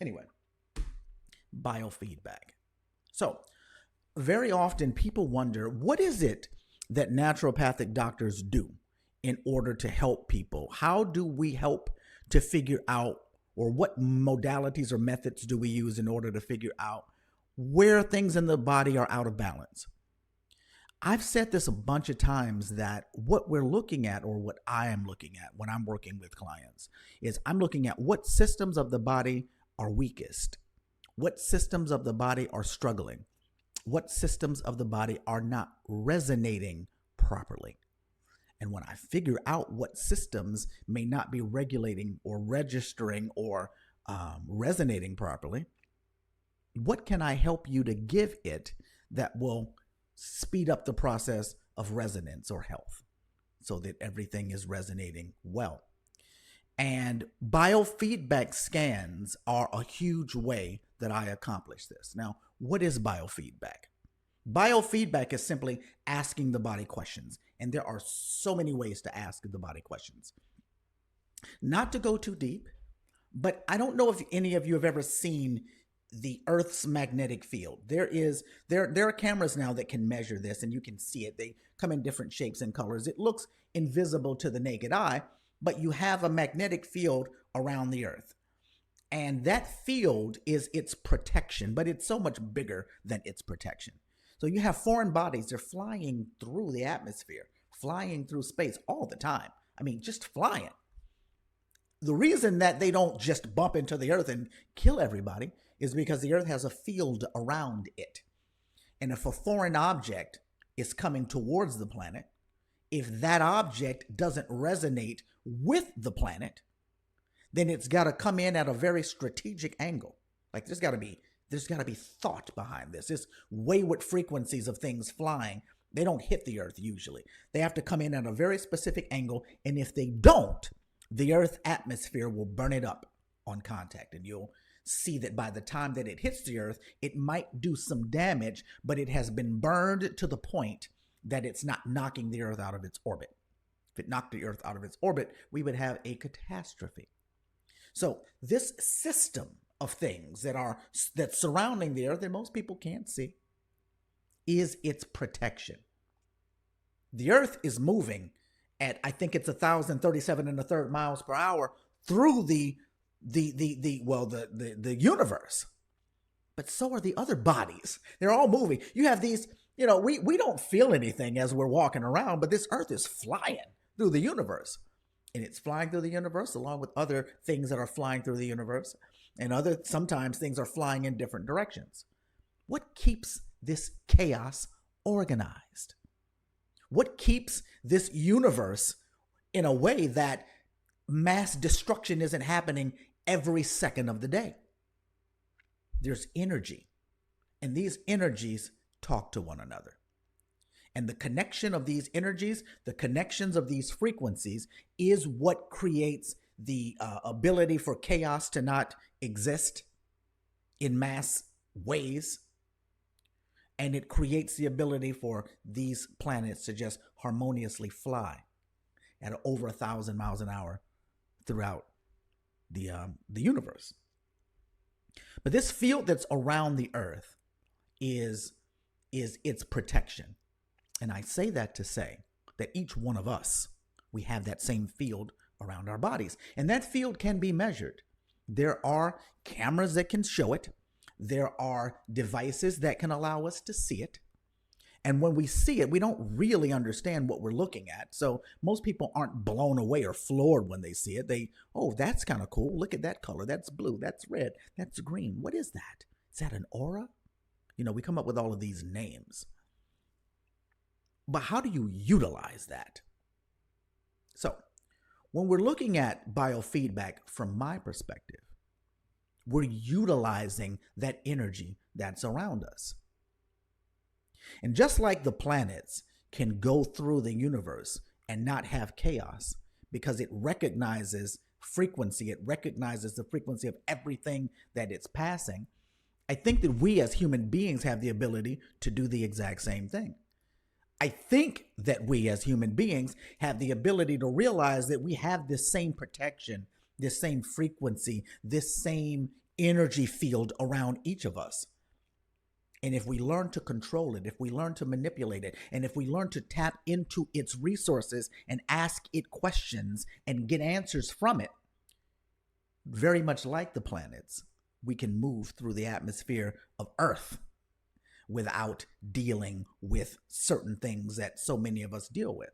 Anyway, biofeedback. So, very often people wonder, what is it that naturopathic doctors do in order to help people? How do we help to figure out, or what modalities or methods do we use in order to figure out where things in the body are out of balance? I've said this a bunch of times that what we're looking at, or what I am looking at when I'm working with clients, is I'm looking at what systems of the body are weakest, what systems of the body are struggling, what systems of the body are not resonating properly. And when I figure out what systems may not be regulating or registering or resonating properly, what can I help you to give it that will speed up the process of resonance or health so that everything is resonating well? And biofeedback scans are a huge way that I accomplish this. Now, what is biofeedback? Biofeedback is simply asking the body questions. And there are so many ways to ask the body questions. Not to go too deep, but I don't know if any of you have ever seen the Earth's magnetic field. There are cameras now that can measure this, and you can see it. They come in different shapes and colors. It looks invisible to the naked eye, but you have a magnetic field around the Earth. And that field is its protection, but it's so much bigger than its protection. So you have foreign bodies, they're flying through the atmosphere, flying through space all the time. I mean, just flying. The reason that they don't just bump into the Earth and kill everybody is because the Earth has a field around it. And if a foreign object is coming towards the planet, if that object doesn't resonate with the planet, then it's got to come in at a very strategic angle. Like there's got to be thought behind this. This wayward frequencies of things flying, they don't hit the Earth usually. They have to come in at a very specific angle, and if they don't, the Earth atmosphere will burn it up on contact, and you'll see that by the time that it hits the Earth, it might do some damage, but it has been burned to the point that it's not knocking the Earth out of its orbit. If it knocked the Earth out of its orbit, we would have a catastrophe. So this system of things that's surrounding the Earth that most people can't see is its protection. The Earth is moving at, I think it's 1,037 1/3 miles per hour through the universe. But so are the other bodies. They're all moving. You have these, we don't feel anything as we're walking around, but this Earth is flying through the universe. And it's flying through the universe along with other things that are flying through the universe. And sometimes things are flying in different directions. What keeps this chaos organized? What keeps this universe in a way that mass destruction isn't happening every second of the day? There's energy, and these energies talk to one another. And the connection of these energies, the connections of these frequencies, is what creates the ability for chaos to not exist in mass ways. And it creates the ability for these planets to just harmoniously fly at over 1,000 miles an hour throughout the universe. But this field that's around the Earth is its protection. And I say that to say that each one of us, we have that same field around our bodies. And that field can be measured. There are cameras that can show it. There are devices that can allow us to see it. And when we see it, we don't really understand what we're looking at. So most people aren't blown away or floored when they see it. That's kind of cool. Look at that color. That's blue. That's red. That's green. What is that? Is that an aura? We come up with all of these names. But how do you utilize that? So when we're looking at biofeedback from my perspective, we're utilizing that energy that's around us. And just like the planets can go through the universe and not have chaos because it recognizes frequency, it recognizes the frequency of everything that it's passing, I think that we as human beings have the ability to do the exact same thing. I think that we as human beings have the ability to realize that we have this same protection, this same frequency, this same energy field around each of us. And if we learn to control it, if we learn to manipulate it, and if we learn to tap into its resources and ask it questions and get answers from it, very much like the planets, we can move through the atmosphere of Earth without dealing with certain things that so many of us deal with.